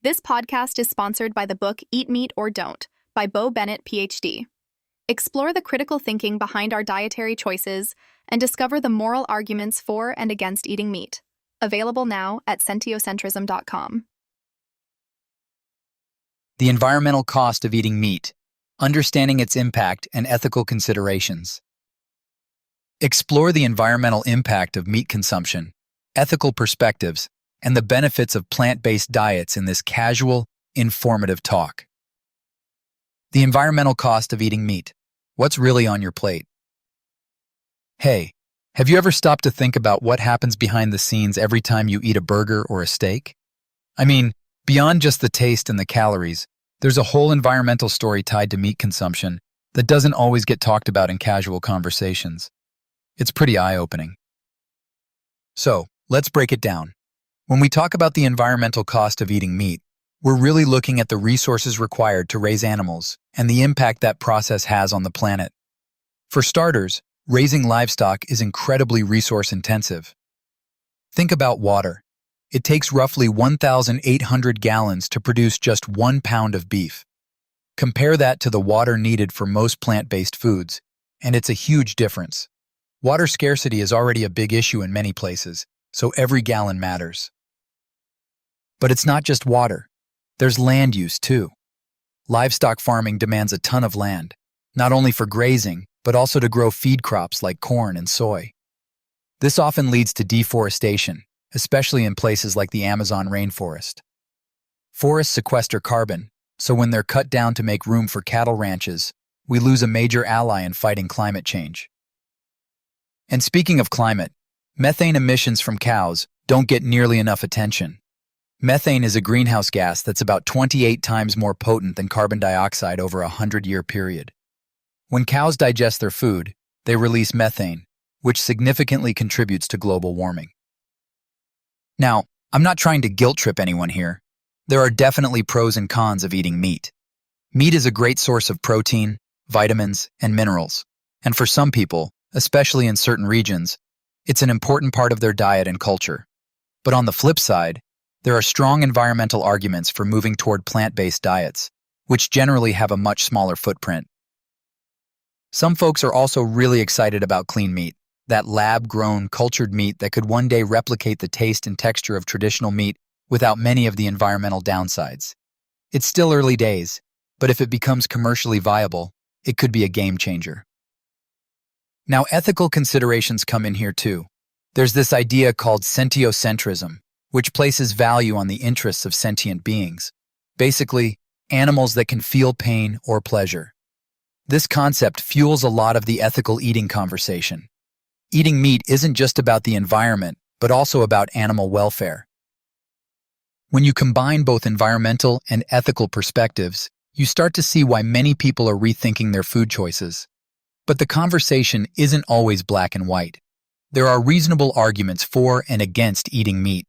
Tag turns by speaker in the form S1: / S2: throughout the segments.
S1: This podcast is sponsored by the book Eat Meat or Don't by Bo Bennett, PhD. Explore the critical thinking behind our dietary choices and discover the moral arguments for and against eating meat. Available now at sentiocentrism.com.
S2: The environmental cost of eating meat, understanding its impact and ethical considerations. Explore the environmental impact of meat consumption, ethical perspectives, and the benefits of plant-based diets in this casual, informative talk. The environmental cost of eating meat. What's really on your plate? Hey, have you ever stopped to think about what happens behind the scenes every time you eat a burger or a steak? I mean, beyond just the taste and the calories, there's a whole environmental story tied to meat consumption that doesn't always get talked about in casual conversations. It's pretty eye-opening. So, let's break it down. When we talk about the environmental cost of eating meat, we're really looking at the resources required to raise animals and the impact that process has on the planet. For starters, raising livestock is incredibly resource-intensive. Think about water. It takes roughly 1,800 gallons to produce just 1 pound of beef. Compare that to the water needed for most plant-based foods, and it's a huge difference. Water scarcity is already a big issue in many places, so every gallon matters. But it's not just water. There's land use, too. Livestock farming demands a ton of land, not only for grazing, but also to grow feed crops like corn and soy. This often leads to deforestation, especially in places like the Amazon rainforest. Forests sequester carbon, so when they're cut down to make room for cattle ranches, we lose a major ally in fighting climate change. And speaking of climate, methane emissions from cows don't get nearly enough attention. Methane is a greenhouse gas that's about 28 times more potent than carbon dioxide over a 100-year period. When cows digest their food, they release methane, which significantly contributes to global warming. Now, I'm not trying to guilt-trip anyone here. There are definitely pros and cons of eating meat. Meat is a great source of protein, vitamins, and minerals, and for some people, especially in certain regions, it's an important part of their diet and culture. But on the flip side, there are strong environmental arguments for moving toward plant-based diets, which generally have a much smaller footprint. Some folks are also really excited about clean meat, that lab-grown, cultured meat that could one day replicate the taste and texture of traditional meat without many of the environmental downsides. It's still early days, but if it becomes commercially viable, it could be a game changer. Now, ethical considerations come in here too. There's this idea called sentiocentrism, which places value on the interests of sentient beings. Basically, animals that can feel pain or pleasure. This concept fuels a lot of the ethical eating conversation. Eating meat isn't just about the environment, but also about animal welfare. When you combine both environmental and ethical perspectives, you start to see why many people are rethinking their food choices. But the conversation isn't always black and white. There are reasonable arguments for and against eating meat.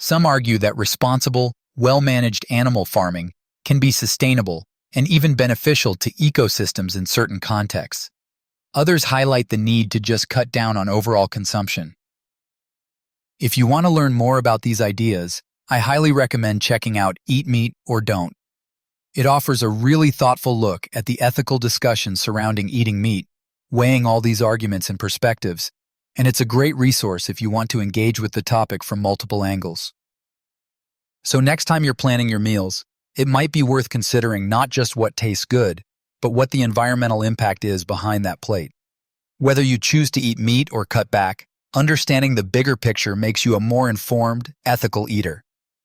S2: Some argue that responsible, well-managed animal farming can be sustainable and even beneficial to ecosystems in certain contexts. Others highlight the need to just cut down on overall consumption. If you want to learn more about these ideas, I highly recommend checking out Eat Meat or Don't. It offers a really thoughtful look at the ethical discussions surrounding eating meat, weighing all these arguments and perspectives, and it's a great resource if you want to engage with the topic from multiple angles. So next time you're planning your meals, it might be worth considering not just what tastes good, but what the environmental impact is behind that plate. Whether you choose to eat meat or cut back, understanding the bigger picture makes you a more informed, ethical eater.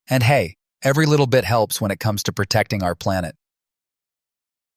S2: And hey, every little bit helps when it comes to protecting our planet.